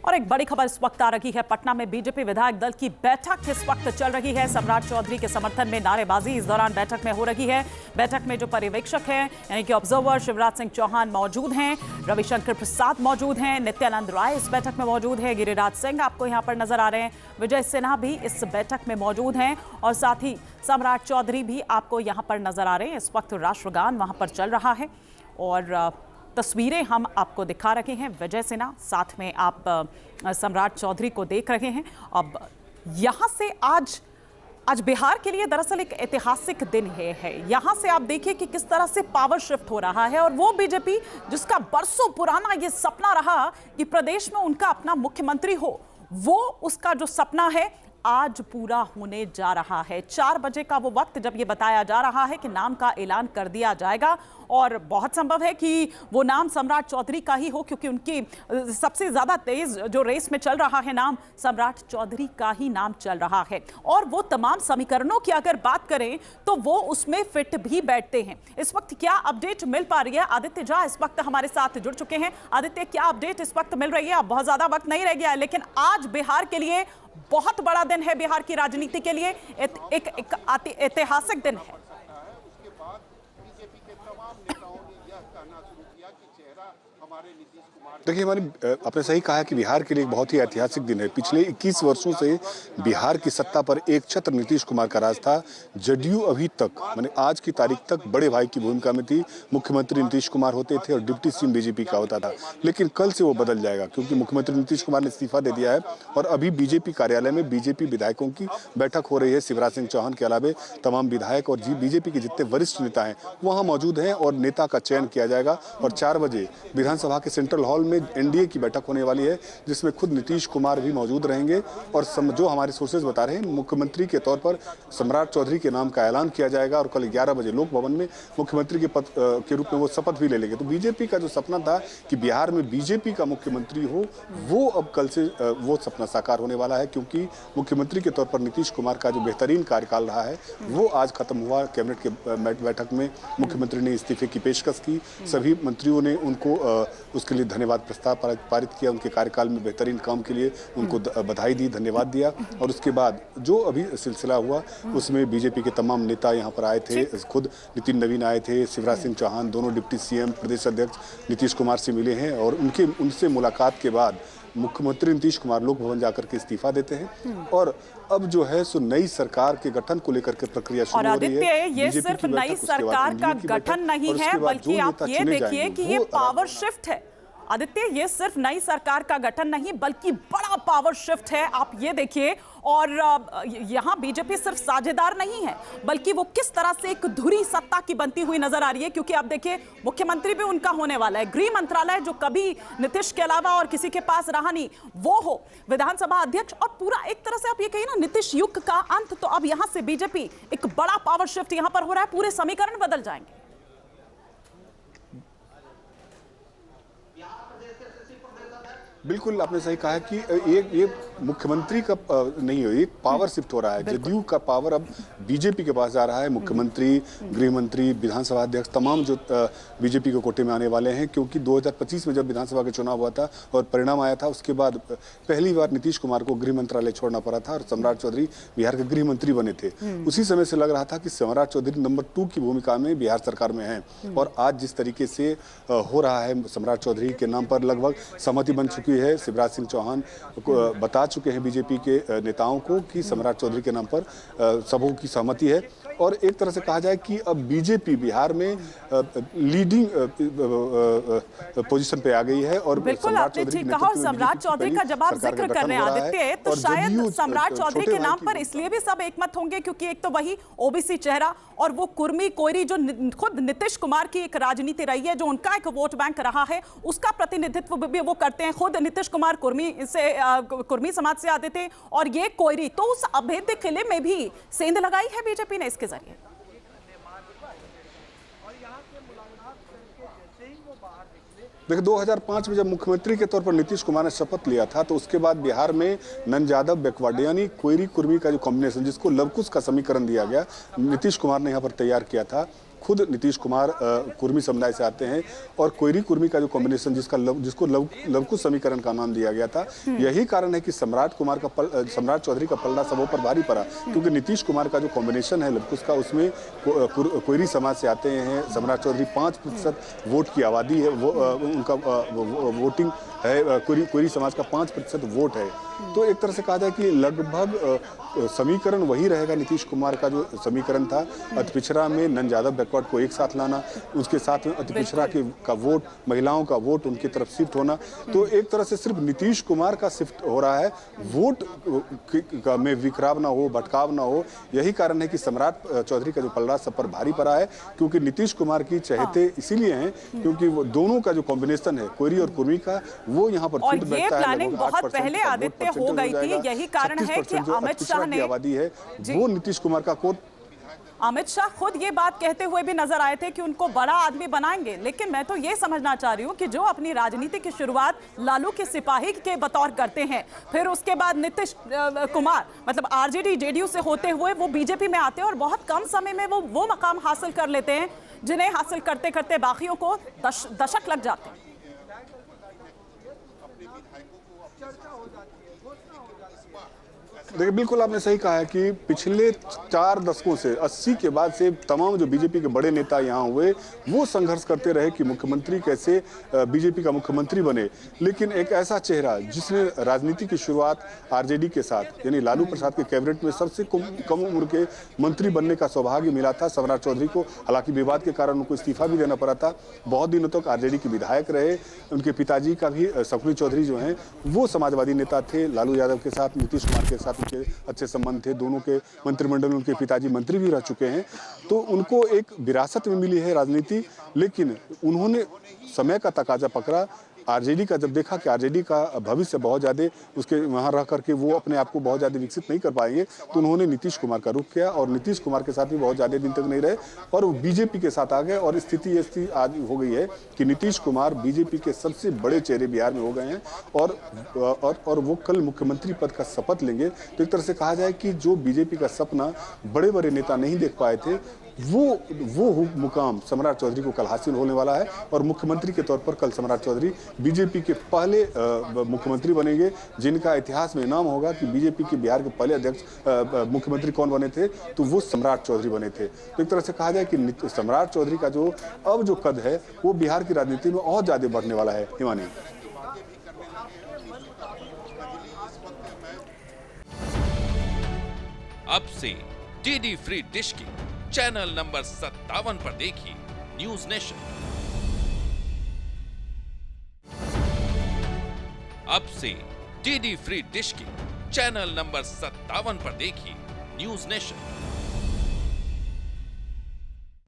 और एक बड़ी खबर इस वक्त आ रही है। पटना में बीजेपी विधायक दल की बैठक इस वक्त चल रही है। सम्राट चौधरी के समर्थन में नारेबाजी इस दौरान बैठक में हो रही है। बैठक में जो पर्यवेक्षक हैं यानी कि ऑब्जर्वर शिवराज सिंह चौहान मौजूद हैं, रविशंकर प्रसाद मौजूद हैं, नित्यानंद राय इस बैठक में मौजूद है, गिरिराज सिंह आपको यहाँ पर नजर आ रहे हैं, विजय सिन्हा भी इस बैठक में मौजूद हैं और साथ ही सम्राट चौधरी भी आपको यहाँ पर नजर आ रहे हैं। इस वक्त राष्ट्रगान वहाँ पर चल रहा है और तस्वीरें हम आपको दिखा रहे हैं। विजय सिन्हा साथ में आप सम्राट चौधरी को देख रहे हैं। अब यहाँ से आज बिहार के लिए दरअसल एक ऐतिहासिक दिन है। यहाँ से आप देखिए कि किस तरह से पावर शिफ्ट हो रहा है और वो बीजेपी जिसका बरसों पुराना ये सपना रहा कि प्रदेश में उनका अपना मुख्यमंत्री हो, वो उसका जो सपना है आज पूरा होने जा रहा है। 4 बजे का वो वक्त जब ये बताया जा रहा है कि नाम का ऐलान कर दिया जाएगा और बहुत संभव है कि वो नाम सम्राट चौधरी का ही हो, क्योंकि उनकी सबसे ज्यादा तेज जो रेस में चल रहा है नाम सम्राट चौधरी का ही नाम चल रहा है। और वो तमाम समीकरणों की अगर बात करें तो वो उसमें फिट भी बैठते हैं। इस वक्त क्या अपडेट मिल पा रही है? आदित्य झा इस वक्त हमारे साथ जुड़ चुके हैं। आदित्य, क्या अपडेट इस वक्त मिल रही है? अब बहुत ज्यादा वक्त नहीं रह गया है, लेकिन आज बिहार के लिए बहुत बड़ा दिन है, बिहार की राजनीति के लिए एक ऐतिहासिक दिन है। उसके बाद बीजेपी के तमाम नेताओं ने यह कहना शुरू किया कि चेहरा हमारे नीतीश कुमार। देखिए, आपने सही कहा कि बिहार के लिए एक बहुत ही ऐतिहासिक दिन है। पिछले 21 वर्षों से बिहार की सत्ता पर एक छत्र नीतीश कुमार का राज था। जदयू अभी तक माने आज की तारीख तक बड़े भाई की भूमिका में थी। मुख्यमंत्री नीतीश कुमार होते थे और डिप्टी सीएम बीजेपी का होता था, लेकिन कल से वो बदल जाएगा क्योंकि मुख्यमंत्री नीतीश कुमार ने इस्तीफा दे दिया है और अभी बीजेपी कार्यालय में बीजेपी विधायकों की बैठक हो रही है। शिवराज सिंह चौहान के अलावा तमाम विधायक और बीजेपी के जितने वरिष्ठ नेता हैं वहाँ मौजूद हैं और नेता का चयन किया जाएगा। और 4 बजे विधानसभा के सेंट्रल हॉल में एनडीए की बैठक होने वाली है, जिसमें खुद नीतीश कुमार भी मौजूद रहेंगे और जो हमारे सोर्सेज बता रहे हैं, मुख्यमंत्री के तौर पर सम्राट चौधरी के नाम का ऐलान किया जाएगा और कल 11 बजे लोक भवन में मुख्यमंत्री के पद के रूप में वो शपथ भी ले लेंगे। तो बीजेपी का जो सपना था कि बिहार में बीजेपी का मुख्यमंत्री हो, वो अब कल से वो सपना साकार होने वाला है, क्योंकि मुख्यमंत्री के तौर पर नीतीश कुमार का जो बेहतरीन कार्यकाल रहा है वो आज खत्म हुआ। कैबिनेट के बैठक में मुख्यमंत्री ने इस्तीफे की पेशकश की, सभी मंत्रियों ने उनको उसके लिए धन्यवाद प्रस्ताव पारित किया। उनके कार्यकाल में बेहतरीन काम के लिए उनको बधाई दी, धन्यवाद दिया। और उसके बाद जो अभी सिलसिला हुआ उसमें बीजेपी के तमाम नेता यहाँ पर आए थे। खुद नितिन नवीन आए थे, शिवराज सिंह चौहान, दोनों डिप्टी सीएम प्रदेश अध्यक्ष नीतीश कुमार से मिले हैं और उनसे मुलाकात के बाद मुख्यमंत्री नीतीश कुमार लोक भवन जाकर के इस्तीफा देते हैं और अब जो है सो नई सरकार के गठन को लेकर के प्रक्रिया शुरू हो रही है। ये सिर्फ नई सरकार का गठन नहीं है, बल्कि आप ये देखिए कि ये पावर शिफ्ट है। आदित्य, ये सिर्फ नई सरकार का गठन नहीं बल्कि बड़ा पावर शिफ्ट है। आप ये देखिए, और यहाँ बीजेपी सिर्फ साझेदार नहीं है बल्कि वो किस तरह से एक धुरी सत्ता की बनती हुई नजर आ रही है, क्योंकि आप देखिए मुख्यमंत्री भी उनका होने वाला है, गृह मंत्रालय जो कभी नीतीश के अलावा और किसी के पास रहा नहीं वो हो, विधानसभा अध्यक्ष, और पूरा एक तरह से आप ये कहिए ना नीतीश युग का अंत। तो अब यहाँ से बीजेपी एक बड़ा पावर शिफ्ट यहाँ पर हो रहा है, पूरे समीकरण बदल जाएंगे। बिल्कुल, आपने सही कहा है कि ये मुख्यमंत्री का नहीं हो, एक पावर शिफ्ट हो रहा है। जदयू का पावर अब बीजेपी के पास जा रहा है। मुख्यमंत्री, गृह मंत्री, विधानसभा अध्यक्ष तमाम जो बीजेपी के कोटे में आने वाले हैं, क्योंकि 2025 में जब विधानसभा के चुनाव हुआ था और परिणाम आया था, उसके बाद पहली बार नीतीश कुमार को गृह मंत्रालय छोड़ना पड़ा था और सम्राट चौधरी बिहार के गृह मंत्री बने थे। उसी समय से लग रहा था कि सम्राट चौधरी नंबर 2 की भूमिका में बिहार सरकार में है और आज जिस तरीके से हो रहा है, सम्राट चौधरी के नाम पर लगभग सहमति बन चुकी है। शिवराज सिंह चौहान बता चुके हैं बीजेपी के नेताओं को कि सम्राट चौधरी के नाम पर सबों की सहमति है और एक तरह से कहा जाए कि अब बीजेपी बिहार में लीडिंग पोजीशन पे आ गई है। और बिल्कुल आपने ठीक कहा, और सम्राट चौधरी का जब आप जिक्र कर रहे हैं आदित्य, तो शायद सम्राट चौधरी के नाम पर इसलिए भी सब एकमत होंगे क्योंकि एक तो वही ओबीसी चेहरा और वो कुर्मी कोयरी जो खुद नीतीश कुमार की एक राजनीति रही है, जो उनका एक वोट बैंक रहा है, उसका प्रतिनिधित्व भी वो करते हैं। खुद नीतीश कुमार कुर्मी समाज से आते थे और ये कोयरी, तो उस अभेद्य किले में भी सेंध लगाई है बीजेपी ने इसके जरिए। देखिए, 2005 में जब मुख्यमंत्री के तौर पर नीतीश कुमार ने शपथ लिया था तो उसके बाद बिहार में नंद यादव बैकवर्ड यानी कोयरी कुर्मी का जो कॉम्बिनेशन, जिसको लवकुश का समीकरण दिया गया, नीतीश कुमार ने यहाँ पर तैयार किया था। खुद नीतीश कुमार कुर्मी समुदाय से आते हैं और कोयरी कुर्मी का जो कॉम्बिनेशन जिसको लवकुश समीकरण का नाम दिया गया था, यही कारण है कि सम्राट चौधरी का पलड़ा सबों पर भारी पड़ा, क्योंकि नीतीश कुमार का जो कॉम्बिनेशन है लवकुश का, उसमें कोयरी समाज से आते हैं। सम्राट चौधरी 5% वोट की आबादी है, वो उनका वोटिंग है, कोयरी समाज का 5% वोट है। तो एक तरह से कहा जाए कि लगभग समीकरण वही रहेगा नीतीश कुमार का जो समीकरण था, अति पिछड़ा में नन यादव बैकवर्ड को एक साथ लाना, उसके साथ में अति पिछड़ा का वोट, महिलाओं का वोट उनकी तरफ शिफ्ट होना। तो एक तरह से सिर्फ नीतीश कुमार का शिफ्ट हो रहा है, वोट में विखराव ना हो, भटकाव ना हो। यही कारण है कि सम्राट चौधरी का जो पलड़ा सब पर भारी पड़ा है, क्योंकि नीतीश कुमार की चहेते इसीलिए हैं क्योंकि वो दोनों का जो कॉम्बिनेशन है कोयरी और कुर्मी का, वो यहाँ पर फिट बैठता है। प्लानिंग बहुत पहले आदित्य हो गई थी, यही कारण है कि अमित शाह ने आबादी है वो नीतीश कुमार का कोट। अमित शाह खुद ये बात कहते हुए भी नजर आए थे कि उनको बड़ा आदमी बनाएंगे, लेकिन मैं तो ये समझना चाह रही हूँ कि जो अपनी राजनीति की शुरुआत लालू के सिपाही के बतौर करते हैं, फिर उसके बाद नीतीश कुमार मतलब आरजेडी जेडीयू से होते हुए वो बीजेपी में आते हैं और बहुत कम समय में वो मकाम हासिल कर लेते हैं जिन्हें हासिल करते करते बाकियों को दशक लग जाते हैं। देखिए, बिल्कुल आपने सही कहा है कि पिछले 4 दशकों से 80 के बाद से तमाम जो बीजेपी के बड़े नेता यहाँ हुए वो संघर्ष करते रहे कि मुख्यमंत्री कैसे बीजेपी का मुख्यमंत्री बने। लेकिन एक ऐसा चेहरा जिसने राजनीति की शुरुआत आरजेडी के साथ यानी लालू प्रसाद के कैबिनेट में सबसे कम उम्र के मंत्री बनने का सौभाग्य मिला था सम्राट चौधरी को। हालांकि विवाद के कारण उनको इस्तीफा भी देना पड़ा था। बहुत दिनों तक आरजेडी के विधायक रहे। उनके पिताजी का भी शकुनी चौधरी जो हैं वो समाजवादी नेता थे। लालू यादव के साथ, नीतीश कुमार के साथ उनके अच्छे संबंध थे। दोनों के मंत्रिमंडल में उनके पिताजी मंत्री भी रह चुके हैं। तो उनको एक विरासत में मिली है राजनीति, लेकिन उन्होंने समय का तकाजा पकड़ा। आरजेडी का जब देखा कि आरजेडी का भविष्य बहुत ज़्यादा उसके वहाँ रह करके वो अपने आप को बहुत ज़्यादा विकसित नहीं कर पाएंगे, तो उन्होंने नीतीश कुमार का रुख किया और नीतीश कुमार के साथ भी बहुत ज़्यादा दिन तक नहीं रहे और वो बीजेपी के साथ आ गए। और स्थिति ऐसी आज हो गई है कि नीतीश कुमार बीजेपी के सबसे बड़े चेहरे बिहार में हो गए हैं और वो कल मुख्यमंत्री पद का शपथ लेंगे। तो एक तरह से कहा जाए कि जो बीजेपी का सपना बड़े बड़े नेता नहीं देख पाए थे, वो मुकाम सम्राट चौधरी को कल हासिल होने वाला है और मुख्यमंत्री के तौर पर कल सम्राट चौधरी बीजेपी के पहले मुख्यमंत्री बनेंगे, जिनका इतिहास में नाम होगा कि बीजेपी के बिहार के पहले अध्यक्ष मुख्यमंत्री कौन बने थे, तो वो सम्राट चौधरी बने थे। तो एक तरह से कहा जाए कि सम्राट चौधरी का जो कद है वो बिहार की राजनीति में और ज्यादा बढ़ने वाला है। हिमानी, अब से डीडी फ्री डिश की चैनल नंबर 57 पर देखिए न्यूज नेशन। अब से डीडी फ्री डिश की चैनल नंबर 57 पर देखिए न्यूज नेशन।